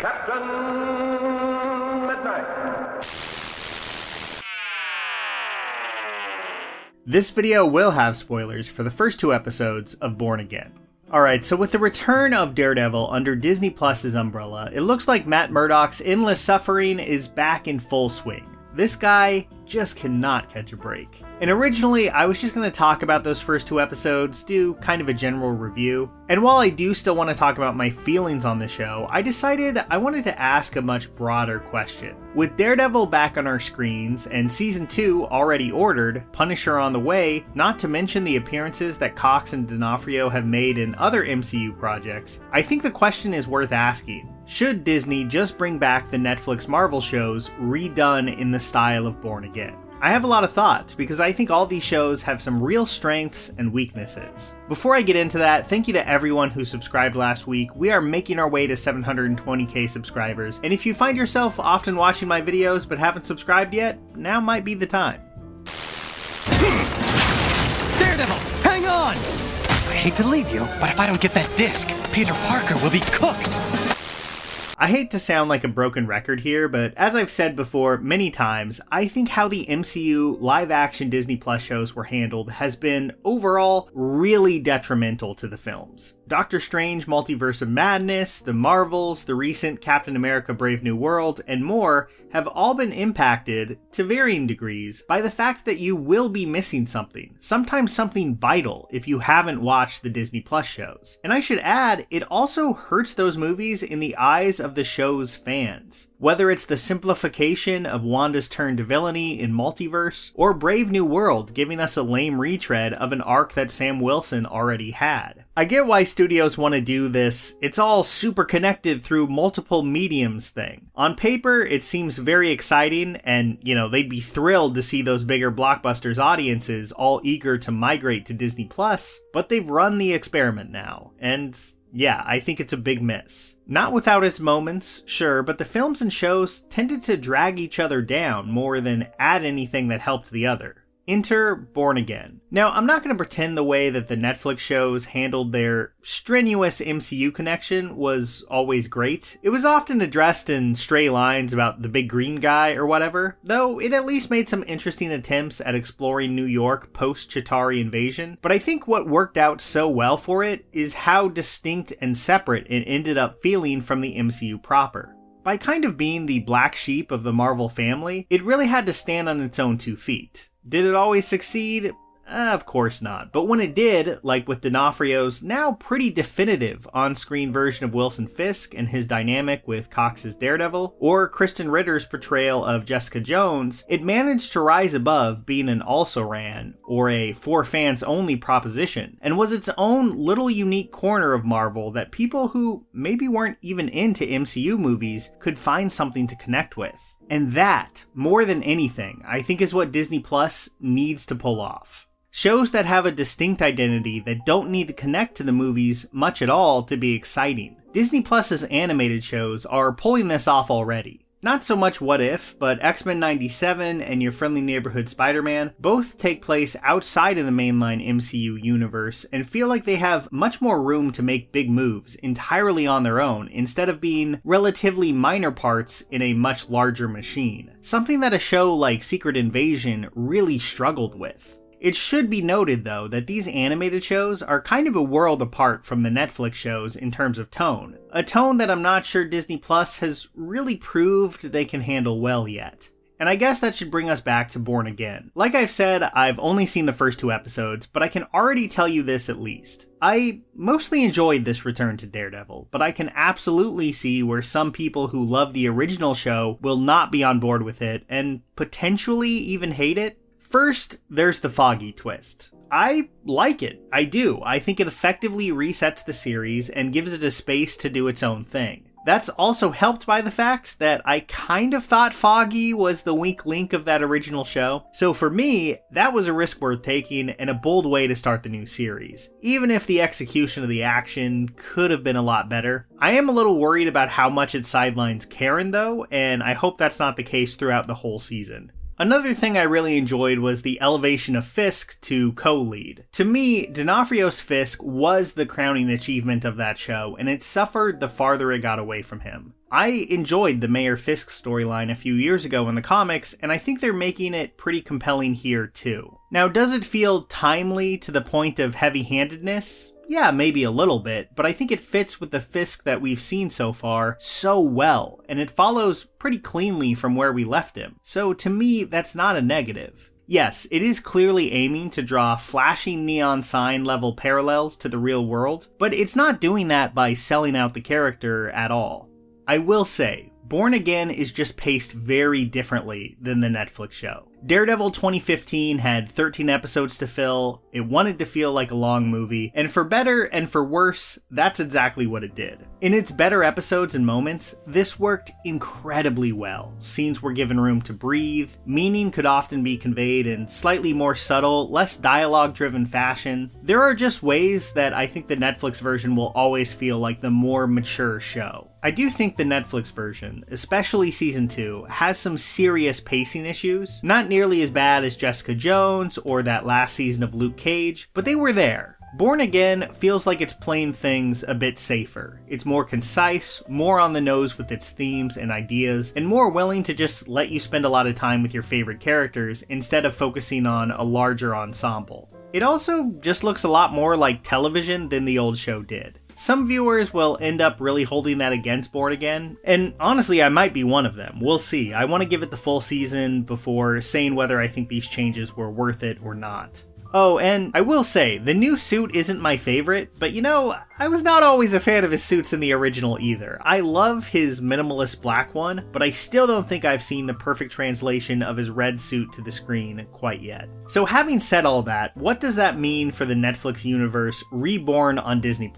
Captain Midnight. This video will have spoilers for the first 2 episodes of Born Again. Alright, so with the return of Daredevil under Disney Plus's umbrella, it looks like Matt Murdock's endless suffering is back in full swing. This guy just cannot catch a break. And originally, I was just going to talk about those first 2 episodes, do kind of a general review. And while I do still want to talk about my feelings on the show, I decided I wanted to ask a much broader question. With Daredevil back on our screens, and Season 2 already ordered, Punisher on the way, not to mention the appearances that Cox and D'Onofrio have made in other MCU projects, I think the question is worth asking. Should Disney just bring back the Netflix Marvel shows redone in the style of Born Again? I have a lot of thoughts because I think all these shows have some real strengths and weaknesses. Before I get into that, thank you to everyone who subscribed last week. We are making our way to 720k subscribers, and if you find yourself often watching my videos but haven't subscribed yet, now might be the time. Daredevil, hang on! I hate to leave you, but if I don't get that disc, Peter Parker will be cooked. I hate to sound like a broken record here, but as I've said before many times, I think how the MCU live-action Disney Plus shows were handled has been, overall, really detrimental to the films. Doctor Strange Multiverse of Madness, The Marvels, the recent Captain America Brave New World, and more have all been impacted, to varying degrees, by the fact that you will be missing something, sometimes something vital, if you haven't watched the Disney Plus shows. And I should add, it also hurts those movies in the eyes of the show's fans. Whether it's the simplification of Wanda's turn to villainy in Multiverse, or Brave New World giving us a lame retread of an arc that Sam Wilson already had. I get why studios want to do this "it's all super connected through multiple mediums" thing. On paper, it seems very exciting, and they'd be thrilled to see those bigger blockbusters audiences all eager to migrate to Disney Plus, but they've run the experiment now, and yeah, I think it's a big miss. Not without its moments, sure, but the films and shows tended to drag each other down more than add anything that helped the other. Enter Born Again. Now, I'm not going to pretend the way that the Netflix shows handled their strenuous MCU connection was always great. It was often addressed in stray lines about the big green guy or whatever, though it at least made some interesting attempts at exploring New York post-Chitauri invasion. But I think what worked out so well for it is how distinct and separate it ended up feeling from the MCU proper. By kind of being the black sheep of the Marvel family, it really had to stand on its own 2 feet. Did it always succeed? Of course not. But when it did, like with D'Onofrio's now pretty definitive on-screen version of Wilson Fisk and his dynamic with Cox's Daredevil, or Kristen Ritter's portrayal of Jessica Jones, it managed to rise above being an also-ran, or a for-fans-only proposition, and was its own little unique corner of Marvel that people who maybe weren't even into MCU movies could find something to connect with. And that, more than anything, I think is what Disney Plus needs to pull off. Shows that have a distinct identity that don't need to connect to the movies much at all to be exciting. Disney Plus's animated shows are pulling this off already. Not so much What If, but X-Men 97 and Your Friendly Neighborhood Spider-Man both take place outside of the mainline MCU universe and feel like they have much more room to make big moves entirely on their own instead of being relatively minor parts in a much larger machine. Something that a show like Secret Invasion really struggled with. It should be noted, though, that these animated shows are kind of a world apart from the Netflix shows in terms of tone. A tone that I'm not sure Disney Plus has really proved they can handle well yet. And I guess that should bring us back to Born Again. Like I've said, I've only seen the first 2 episodes, but I can already tell you this at least. I mostly enjoyed this return to Daredevil, but I can absolutely see where some people who love the original show will not be on board with it, and potentially even hate it. First, there's the Foggy twist. I like it. I do. I think it effectively resets the series and gives it a space to do its own thing. That's also helped by the fact that I kind of thought Foggy was the weak link of that original show. So for me, that was a risk worth taking and a bold way to start the new series, even if the execution of the action could have been a lot better. I am a little worried about how much it sidelines Karen though, and I hope that's not the case throughout the whole season. Another thing I really enjoyed was the elevation of Fisk to co-lead. To me, D'Onofrio's Fisk was the crowning achievement of that show, and it suffered the farther it got away from him. I enjoyed the Mayor Fisk storyline a few years ago in the comics, and I think they're making it pretty compelling here too. Now, does it feel timely to the point of heavy-handedness? Yeah, maybe a little bit, but I think it fits with the Fisk that we've seen so far so well, and it follows pretty cleanly from where we left him. So to me, that's not a negative. Yes, it is clearly aiming to draw flashing neon sign level parallels to the real world, but it's not doing that by selling out the character at all. I will say, Born Again is just paced very differently than the Netflix show. Daredevil 2015 had 13 episodes to fill, it wanted to feel like a long movie, and for better and for worse, that's exactly what it did. In its better episodes and moments, this worked incredibly well. Scenes were given room to breathe, meaning could often be conveyed in slightly more subtle, less dialogue-driven fashion. There are just ways that I think the Netflix version will always feel like the more mature show. I do think the Netflix version, especially season 2, has some serious pacing issues. Not nearly as bad as Jessica Jones or that last season of Luke Cage, but they were there. Born Again feels like it's playing things a bit safer. It's more concise, more on the nose with its themes and ideas, and more willing to just let you spend a lot of time with your favorite characters instead of focusing on a larger ensemble. It also just looks a lot more like television than the old show did. Some viewers will end up really holding that against Born Again, and honestly I might be one of them. We'll see. I want to give it the full season before saying whether I think these changes were worth it or not. Oh, and I will say, the new suit isn't my favorite, but you know, I was not always a fan of his suits in the original either. I love his minimalist black one, but I still don't think I've seen the perfect translation of his red suit to the screen quite yet. So having said all that, what does that mean for the Netflix universe reborn on Disney+?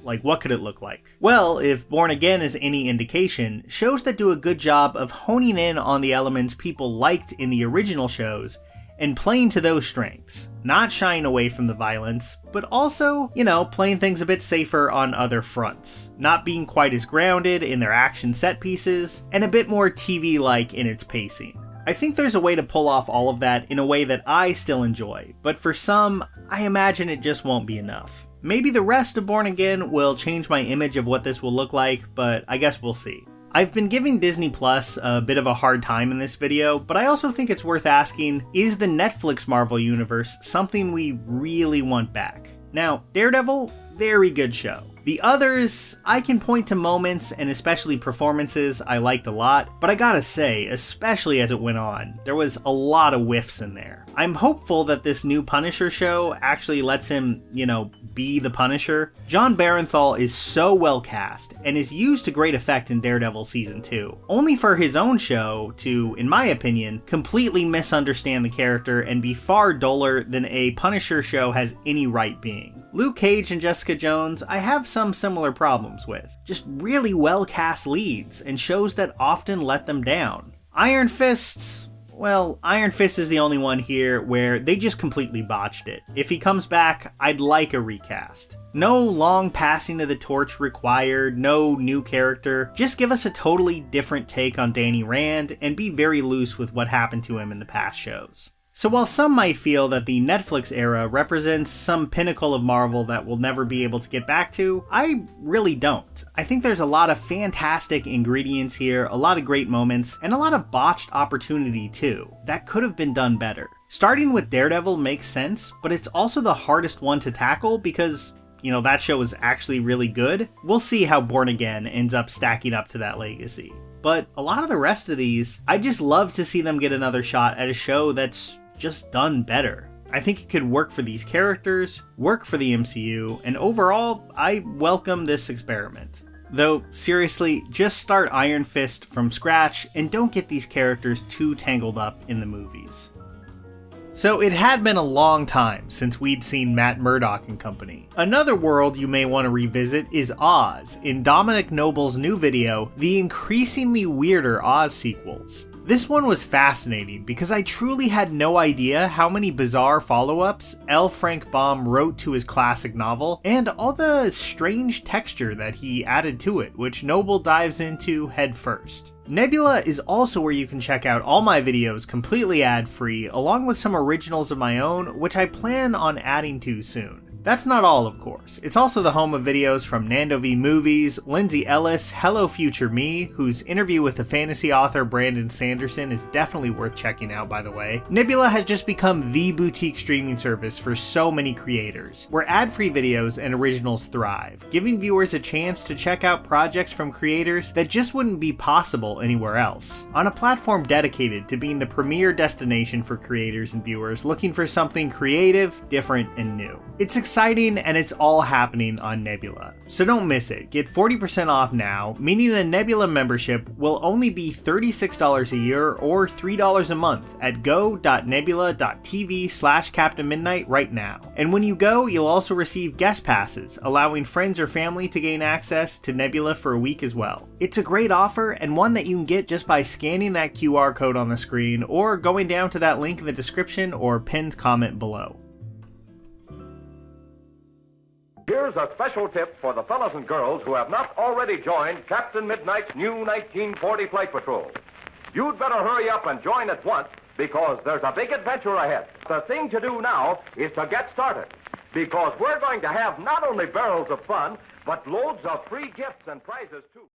Like, what could it look like? Well, if Born Again is any indication, shows that do a good job of honing in on the elements people liked in the original shows and playing to those strengths, not shying away from the violence, but also, you know, playing things a bit safer on other fronts, not being quite as grounded in their action set pieces, and a bit more TV-like in its pacing. I think there's a way to pull off all of that in a way that I still enjoy, but for some, I imagine it just won't be enough. Maybe the rest of Born Again will change my image of what this will look like, but I guess we'll see. I've been giving Disney Plus a bit of a hard time in this video, but I also think it's worth asking, is the Netflix Marvel Universe something we really want back? Now, Daredevil, very good show. The others, I can point to moments and especially performances I liked a lot, but I gotta say, especially as it went on, there was a lot of whiffs in there. I'm hopeful that this new Punisher show actually lets him, you know, be the Punisher. John Barenthal is so well cast and is used to great effect in Daredevil Season 2, only for his own show to, in my opinion, completely misunderstand the character and be far duller than a Punisher show has any right being. Luke Cage and Jessica Jones, I have some similar problems with. Just really well cast leads and shows that often let them down. Iron Fist, well, Iron Fist is the only one here where they just completely botched it. If he comes back, I'd like a recast. No long passing of the torch required, no new character. Just give us a totally different take on Danny Rand and be very loose with what happened to him in the past shows. So while some might feel that the Netflix era represents some pinnacle of Marvel that we'll never be able to get back to, I really don't. I think there's a lot of fantastic ingredients here, a lot of great moments, and a lot of botched opportunity too, that could have been done better. Starting with Daredevil makes sense, but it's also the hardest one to tackle because, you know, that show is actually really good. We'll see how Born Again ends up stacking up to that legacy. But a lot of the rest of these, I'd just love to see them get another shot at a show that's just done better. I think it could work for these characters, work for the MCU, and overall, I welcome this experiment. Though, seriously, just start Iron Fist from scratch and don't get these characters too tangled up in the movies. So it had been a long time since we'd seen Matt Murdock and company. Another world you may want to revisit is Oz, in Dominic Noble's new video, The Increasingly Weirder Oz Sequels. This one was fascinating because I truly had no idea how many bizarre follow-ups L. Frank Baum wrote to his classic novel, and all the strange texture that he added to it, which Noble dives into head first. Nebula is also where you can check out all my videos completely ad-free, along with some originals of my own, which I plan on adding to soon. That's not all, of course. It's also the home of videos from Nando V Movies, Lindsay Ellis, Hello Future Me, whose interview with the fantasy author Brandon Sanderson is definitely worth checking out, by the way. Nebula has just become the boutique streaming service for so many creators, where ad-free videos and originals thrive, giving viewers a chance to check out projects from creators that just wouldn't be possible anywhere else, on a platform dedicated to being the premier destination for creators and viewers looking for something creative, different, and new. It's exciting, and it's all happening on Nebula. So don't miss it. Get 40% off now, meaning a Nebula membership will only be $36 a year or $3 a month at go.nebula.tv/Captain Midnight right now. And when you go, you'll also receive guest passes, allowing friends or family to gain access to Nebula for a week as well. It's a great offer, and one that you can get just by scanning that QR code on the screen or going down to that link in the description or pinned comment below. Here's a special tip for the fellas and girls who have not already joined Captain Midnight's new 1940 Flight Patrol. You'd better hurry up and join at once, because there's a big adventure ahead. The thing to do now is to get started, because we're going to have not only barrels of fun, but loads of free gifts and prizes too.